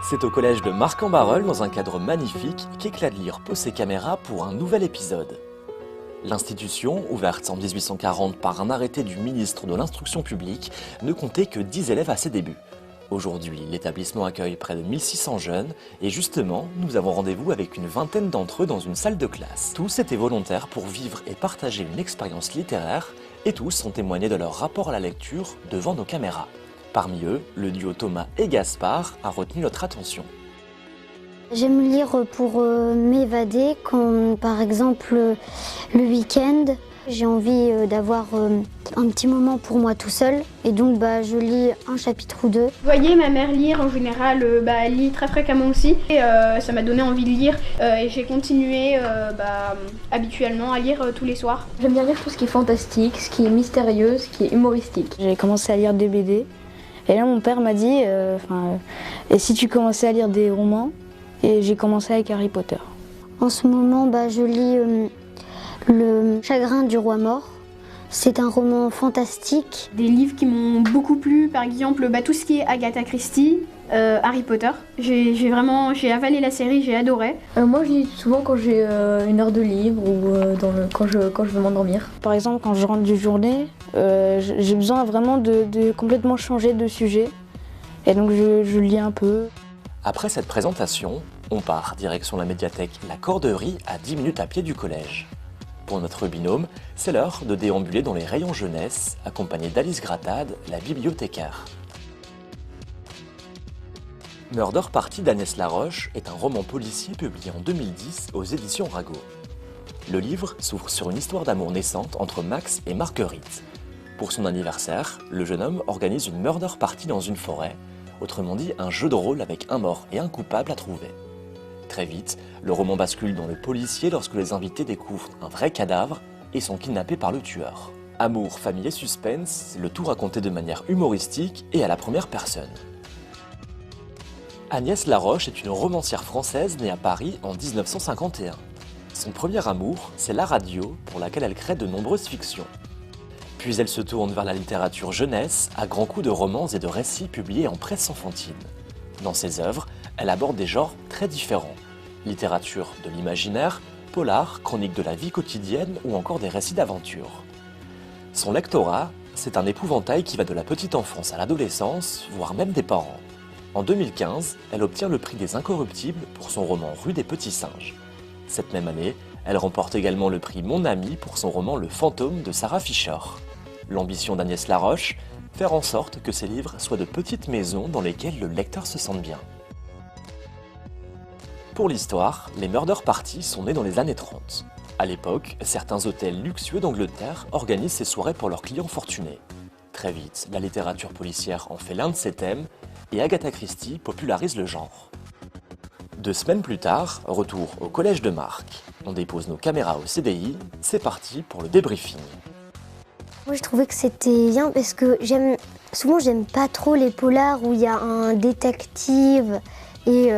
C'est au collège de Marcq-en-Barœul, dans un cadre magnifique, qu'Éclat de lire pose ses caméras pour un nouvel épisode. L'institution, ouverte en 1840 par un arrêté du ministre de l'Instruction publique, ne comptait que 10 élèves à ses débuts. Aujourd'hui, l'établissement accueille près de 1600 jeunes et justement, nous avons rendez-vous avec une vingtaine d'entre eux dans une salle de classe. Tous étaient volontaires pour vivre et partager une expérience littéraire et tous ont témoigné de leur rapport à la lecture devant nos caméras. Parmi eux, le duo Thomas et Gaspard a retenu notre attention. J'aime lire pour m'évader quand, par exemple, le week-end, j'ai envie d'avoir un petit moment pour moi tout seul. Et donc, je lis un chapitre ou deux. Vous voyez, ma mère lire en général, elle lit très fréquemment aussi. Et ça m'a donné envie de lire. Et j'ai continué habituellement à lire tous les soirs. J'aime bien lire tout ce qui est fantastique, ce qui est mystérieux, ce qui est humoristique. J'ai commencé à lire des BD. Et là, mon père m'a dit, et si tu commençais à lire des romans? Et j'ai commencé avec Harry Potter. En ce moment, je lis Le Chagrin du roi mort. C'est un roman fantastique. Des livres qui m'ont beaucoup plu, par exemple tout ce qui est Agatha Christie, Harry Potter. J'ai avalé la série, j'ai adoré. Moi, je lis souvent quand j'ai une heure de libre ou quand je veux m'endormir. Par exemple, quand je rentre du journée, j'ai besoin vraiment de complètement changer de sujet. Et donc, je lis un peu. Après cette présentation, on part direction la médiathèque La Corderie à 10 minutes à pied du collège. Pour notre binôme, c'est l'heure de déambuler dans les rayons jeunesse, accompagné d'Alice Gratade, la bibliothécaire. Murder Party d'Agnès Laroche est un roman policier publié en 2010 aux éditions Rago. Le livre s'ouvre sur une histoire d'amour naissante entre Max et Marguerite. Pour son anniversaire, le jeune homme organise une murder party dans une forêt, autrement dit un jeu de rôle avec un mort et un coupable à trouver. Très vite, le roman bascule dans le policier lorsque les invités découvrent un vrai cadavre et sont kidnappés par le tueur. Amour, famille et suspense, le tout raconté de manière humoristique et à la première personne. Agnès Laroche est une romancière française née à Paris en 1951. Son premier amour, c'est la radio, pour laquelle elle crée de nombreuses fictions. Puis elle se tourne vers la littérature jeunesse, à grands coups de romans et de récits publiés en presse enfantine. Dans ses œuvres, elle aborde des genres très différents. Littérature de l'imaginaire, polar, chronique de la vie quotidienne ou encore des récits d'aventure. Son lectorat, c'est un épouvantail qui va de la petite enfance à l'adolescence, voire même des parents. En 2015, elle obtient le prix des Incorruptibles pour son roman Rue des Petits Singes. Cette même année, elle remporte également le prix Mon Ami pour son roman Le Fantôme de Sarah Fischer. L'ambition d'Agnès Laroche, faire en sorte que ses livres soient de petites maisons dans lesquelles le lecteur se sente bien. Pour l'histoire, les Murder Party sont nés dans les années 30. À l'époque, certains hôtels luxueux d'Angleterre organisent ces soirées pour leurs clients fortunés. Très vite, la littérature policière en fait l'un de ses thèmes et Agatha Christie popularise le genre. 2 semaines plus tard, retour au collège de Marcq. On dépose nos caméras au CDI, c'est parti pour le débriefing. Moi, je trouvais que c'était bien parce que j'aime pas trop les polars où il y a un détective et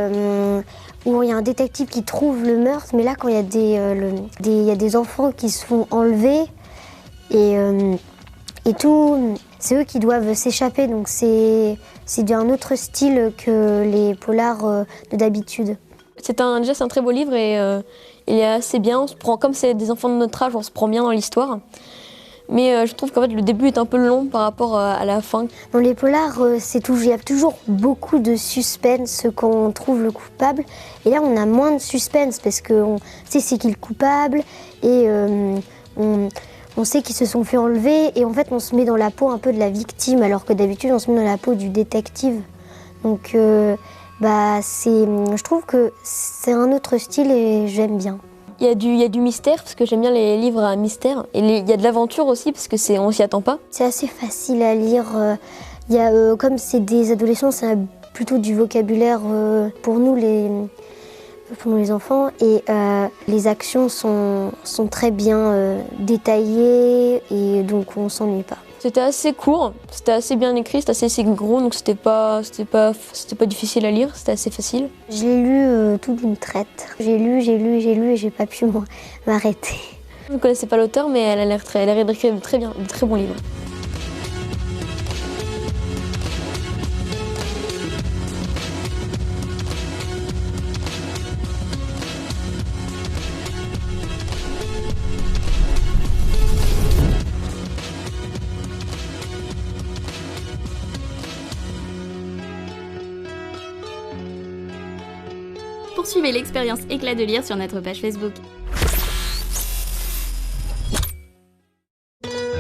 où il y a un détective qui trouve le meurtre. Mais là, quand il y a des enfants qui se font enlever et tout, c'est eux qui doivent s'échapper. Donc c'est d'un autre style que les polars d'habitude. C'est un très beau livre et il est assez bien. On se prend, comme c'est des enfants de notre âge, on se prend bien dans l'histoire. Mais je trouve qu'en fait le début est un peu long par rapport à la fin. Dans les polars, il y a toujours beaucoup de suspense quand on trouve le coupable. Et là, on a moins de suspense parce qu'on sait c'est qui le coupable et on sait qu'ils se sont fait enlever. Et en fait, on se met dans la peau un peu de la victime alors que d'habitude, on se met dans la peau du détective. Donc, je trouve que c'est un autre style et j'aime bien. Il y a du mystère, parce que j'aime bien les livres à mystère. Et il y a de l'aventure aussi, parce que on s'y attend pas. C'est assez facile à lire. Comme c'est des adolescents, c'est plutôt du vocabulaire pour nous les enfants. Et les actions sont très bien détaillées, et donc on s'ennuie pas. C'était assez court, c'était assez bien écrit, c'était assez gros, donc c'était pas difficile à lire, c'était assez facile. Je l'ai lu tout d'une traite. J'ai lu et j'ai pas pu m'arrêter. Je ne connaissais pas l'auteur, mais elle a l'air d'écrire très bien, de très bons livres. Poursuivez l'expérience Éclat de lire sur notre page Facebook.